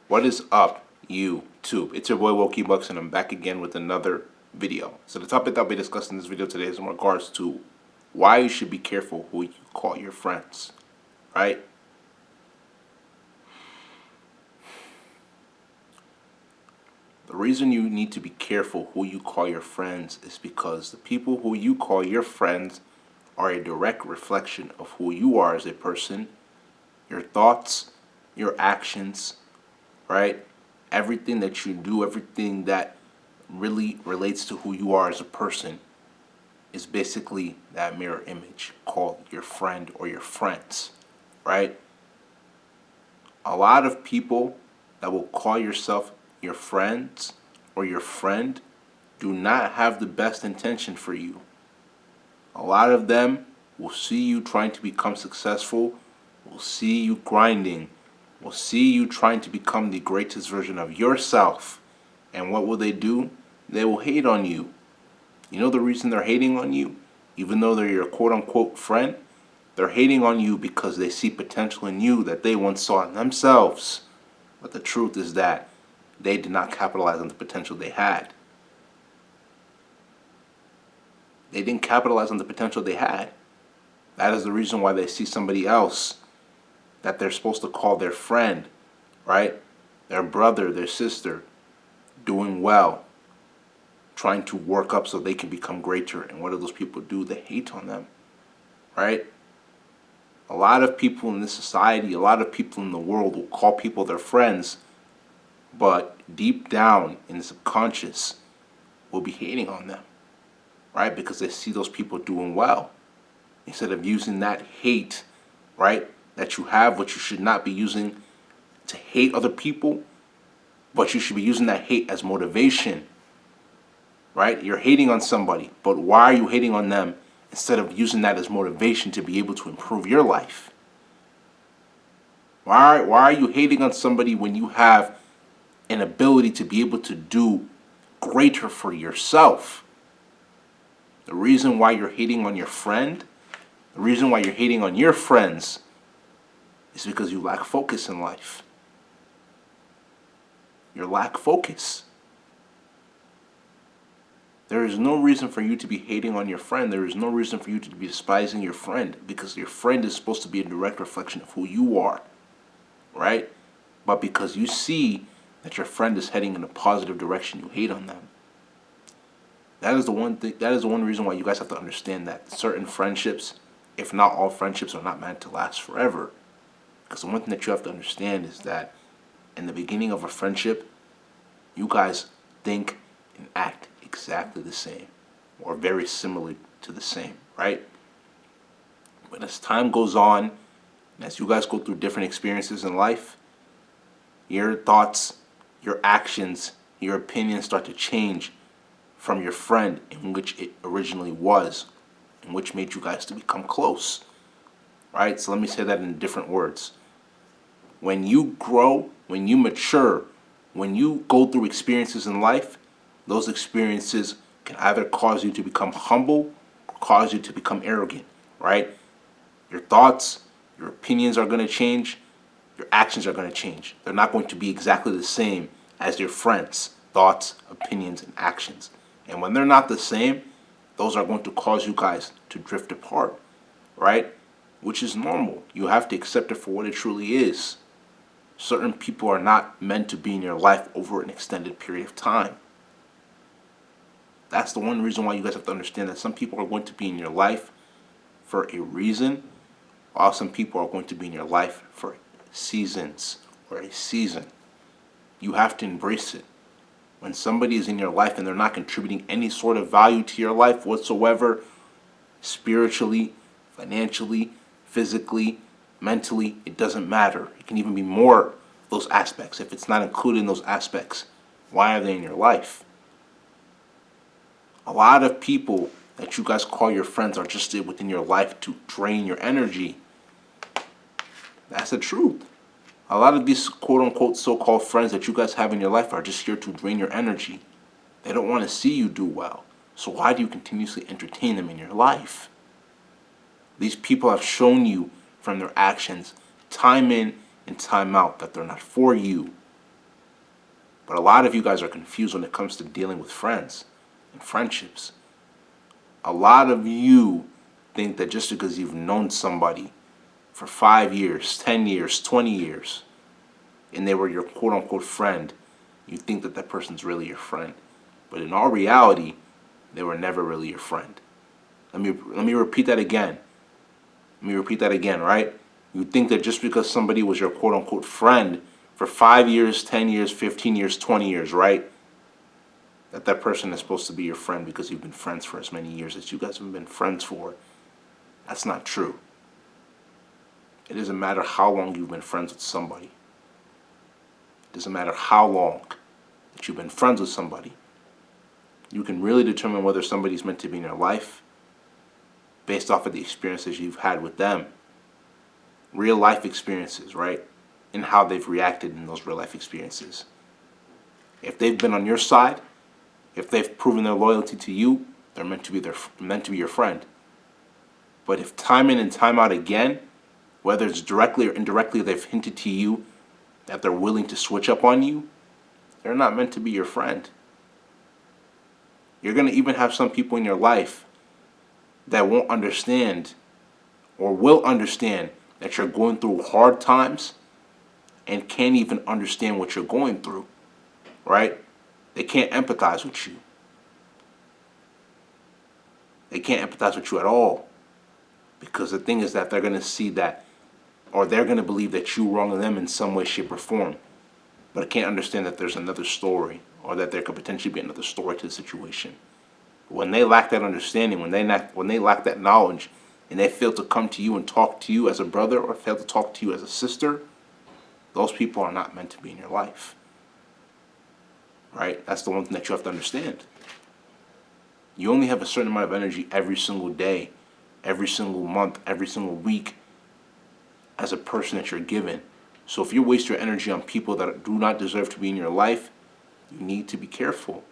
What is up, YouTube? It's your boy Wokey Bucks, and I'm back again with another video. So the topic that I'll be discussing in this video today is in regards to why you should be careful who you call your friends, right? The reason you need to be careful who you call your friends is because the people who you call your friends are a direct reflection of who you are as a person, your thoughts, your actions, right? Everything that you do, everything that really relates to who you are as a person is basically that mirror image called your friend or your friends, right? A lot of people that will call yourself your friends or your friend do not have the best intention for you. A lot of them will see you trying to become successful, will see you grinding, will see you trying to become the greatest version of yourself. And what will they do? They will hate on you. You know the reason they're hating on you? Even though they're your quote-unquote friend, they're hating on you because they see potential in you that they once saw in themselves. But the truth is that they did not capitalize on the potential they had. They didn't capitalize on the potential they had. That is the reason why they see somebody else that they're supposed to call their friend, right? Their brother, their sister, doing well, trying to work up so they can become greater. And what do those people do? They hate on them, right? A lot of people in this society, a lot of people in the world will call people their friends, but deep down in the subconscious will be hating on them, right? Because they see those people doing well. Instead of using that hate, right, that you have, what you should not be using to hate other people, but you should be using that hate as motivation, right? You're hating on somebody, but why are you hating on them instead of using that as motivation to be able to improve your life? Why are you hating on somebody when you have an ability to be able to do greater for yourself? The reason why you're hating on your friend, the reason why you're hating on your friends is because you lack focus in life. You lack focus. There is no reason for you to be hating on your friend. There is no reason for you to be despising your friend, because your friend is supposed to be a direct reflection of who you are, right? But because you see that your friend is heading in a positive direction, you hate on them. That is the one thing. That is the one reason why you guys have to understand that certain friendships, if not all friendships, are not meant to last forever. Because the one thing that you have to understand is that in the beginning of a friendship, you guys think and act exactly the same, or very similar to the same, right? But as time goes on, and as you guys go through different experiences in life, your thoughts, your actions, your opinions start to change from your friend in which it originally was, in which made you guys to become close, right? So let me say that in different words. When you grow, when you mature, when you go through experiences in life, those experiences can either cause you to become humble or cause you to become arrogant, right? Your thoughts, your opinions are going to change. Your actions are going to change. They're not going to be exactly the same as your friends' thoughts, opinions, and actions. And when they're not the same, those are going to cause you guys to drift apart, right? Which is normal. You have to accept it for what it truly is. Certain people are not meant to be in your life over an extended period of time. That's the one reason why you guys have to understand that some people are going to be in your life for a reason, while some people are going to be in your life for seasons or a season. You have to embrace it. When somebody is in your life and they're not contributing any sort of value to your life whatsoever, spiritually, financially, physically, mentally, it doesn't matter. It can even be more those aspects. If it's not included in those aspects, why are they in your life? A lot of people that you guys call your friends are just within your life to drain your energy. That's the truth. A lot of these quote-unquote so-called friends that you guys have in your life are just here to drain your energy. They don't want to see you do well. So why do you continuously entertain them in your life? These people have shown you from their actions, time in and time out, that they're not for you. But a lot of you guys are confused when it comes to dealing with friends and friendships. A lot of you think that just because you've known somebody for 5 years, 10 years, 20 years, and they were your quote-unquote friend, you think that that person's really your friend. But in all reality, they were never really your friend. Let me repeat that again. Right? You think that just because somebody was your quote-unquote friend for 5 years, 10 years, 15 years, 20 years, right? That person is supposed to be your friend because you've been friends for as many years as you guys have been friends for. That's not true. It doesn't matter how long you've been friends with somebody. It doesn't matter how long that you've been friends with somebody. You can really determine whether somebody's meant to be in your life based off of the experiences you've had with them. Real life experiences, right? And how they've reacted in those real life experiences. If they've been on your side, if they've proven their loyalty to you, they're meant to be your friend. But if time in and time out again, whether it's directly or indirectly, they've hinted to you that they're willing to switch up on you, they're not meant to be your friend. You're going to even have some people in your life that won't understand or will understand that you're going through hard times and can't even understand what you're going through, right? They can't empathize with you. They can't empathize with you at all. Because the thing is that they're going to see that, or they're going to believe that you wronged them in some way, shape, or form. But I can't understand that there's another story, or that there could potentially be another story to the situation. When they lack that understanding, when they lack that knowledge, and they fail to come to you and talk to you as a brother, or fail to talk to you as a sister, those people are not meant to be in your life. Right? That's the one thing that you have to understand. You only have a certain amount of energy every single day, every single month, every single week as a person that you're given. So if you waste your energy on people that do not deserve to be in your life, you need to be careful.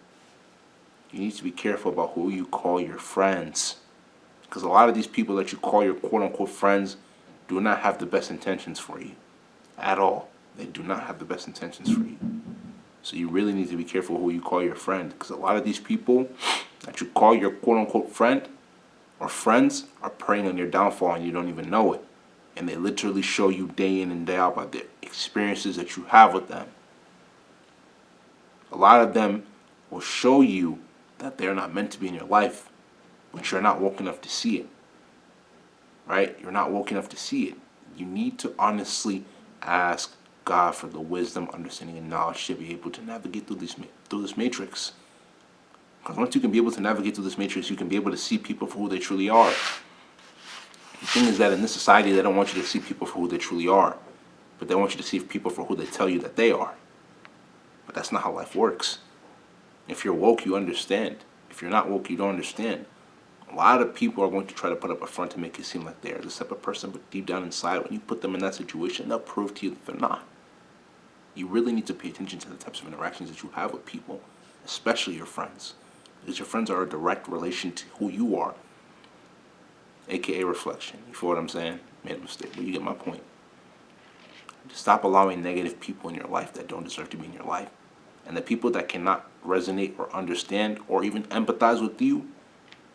You need to be careful about who you call your friends. Because a lot of these people that you call your quote-unquote friends do not have the best intentions for you. At all. They do not have the best intentions for you. So you really need to be careful who you call your friend. Because a lot of these people that you call your quote-unquote friend or friends are preying on your downfall and you don't even know it. And they literally show you day in and day out by the experiences that you have with them. A lot of them will show you that they're not meant to be in your life, but you're not woke enough to see it. Right? You're not woke enough to see it. You need to honestly ask God for the wisdom, understanding, and knowledge to be able to navigate through this matrix. Because once you can be able to navigate through this matrix, you can be able to see people for who they truly are. The thing is that in this society, they don't want you to see people for who they truly are, but they want you to see people for who they tell you that they are. But that's not how life works. If you're woke, you understand. If you're not woke, you don't understand. A lot of people are going to try to put up a front to make it seem like they're this type of person, but deep down inside, when you put them in that situation, they'll prove to you that they're not. You really need to pay attention to the types of interactions that you have with people, especially your friends. Because your friends are a direct relation to who you are, aka reflection. You feel what I'm saying? Made a mistake, but you get my point. Just stop allowing negative people in your life that don't deserve to be in your life. And the people that cannot resonate or understand or even empathize with you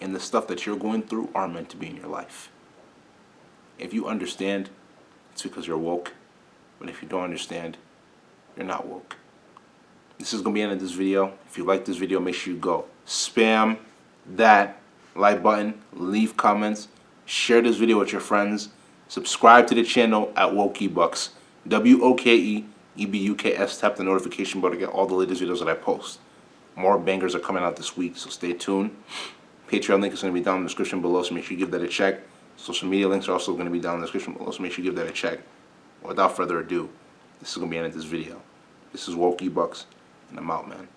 and the stuff that you're going through are meant to be in your life. If you understand, it's because you're woke. But if you don't understand, you're not woke. This is going to be the end of this video. If you like this video, make sure you go spam that like button, leave comments, share this video with your friends, subscribe to the channel at WokeEbucks, WOKEEBUKS. Tap the notification bell to get all the latest videos that I post. More bangers are coming out this week, so stay tuned. Patreon link is going to be down in the description below, so make sure you give that a check. Social media links are also going to be down in the description below, so make sure you give that a check. Without further ado, this is going to be the end of this video. This is WokeEbucks, and I'm out, man.